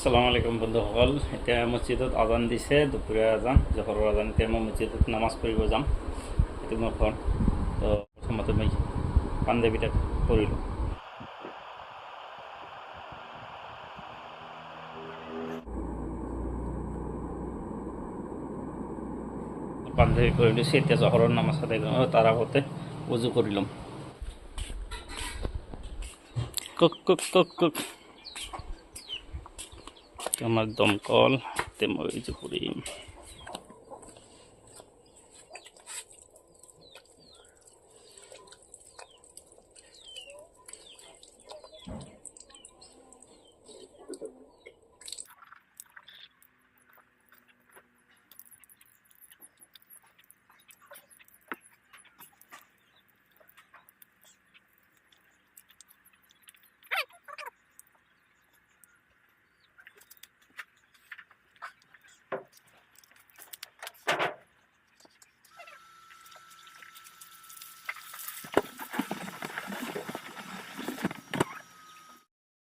আসসালামু আলাইকুম বন্ধুসকল। এতিয়া মছজিদত আজান দিছে, দুপৰীয়া আজান, জহৰৰ আজান। এতিয়া মই মছজিদত নামাজ পঢ়িব যাম। এইটো মোৰ ঘৰ। তো প্ৰথমতে মই পাঞ্জাবীটাক পঢ়িলোঁ। পাঞ্জাবী পঢ়ি দিছে। এতিয়া জহৰৰ নামাজ আদায় কৰিম, তাৰ আগতে উজু কৰি ল'ম। কুক কুক কুক কুক আমার দমকল মই উজু কৰিম।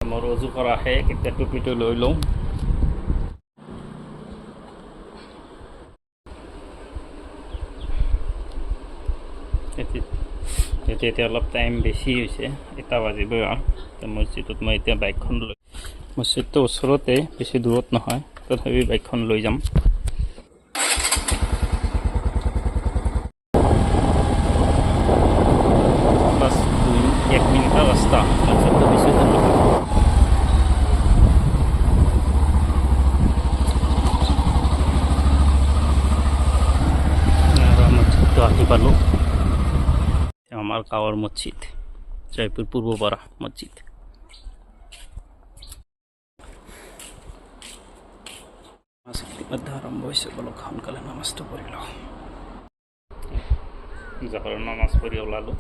মোৰ উজু কৰা শেষ। এতিয়া টুপিটো লৈ লওঁ। এতিয়া অলপ টাইম বেছি হৈছে, 1টা বাজিবই আৰু। মছজিদত মই এতিয়া বাইকখন লৈ, মছজিদটো ওচৰতে, বেছি দূৰত নহয়, তথাপি বাইকখন লৈ যাম। বাছ 1 মিনিটৰ ৰাস্তা, মছজিদটো বেছি দূৰ নহয়। মছজিদটো আহি পালোঁ। আমার গাঁৱৰ মছজিদ, জয়পুর পূর্বপাড়া মসজিদ। আরম্ভ হয়েছে, বলো সোনকালে নামাজটো পঢ়ি লওঁ। জহৰৰ নামাজ পঢ়ি ওলালোঁ।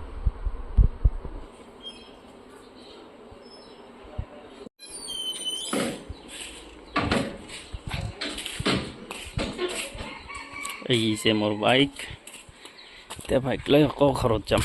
এই যে মোৰ বাইক। এতিয়া বাইক লৈ আকৌ ঘৰত যাম।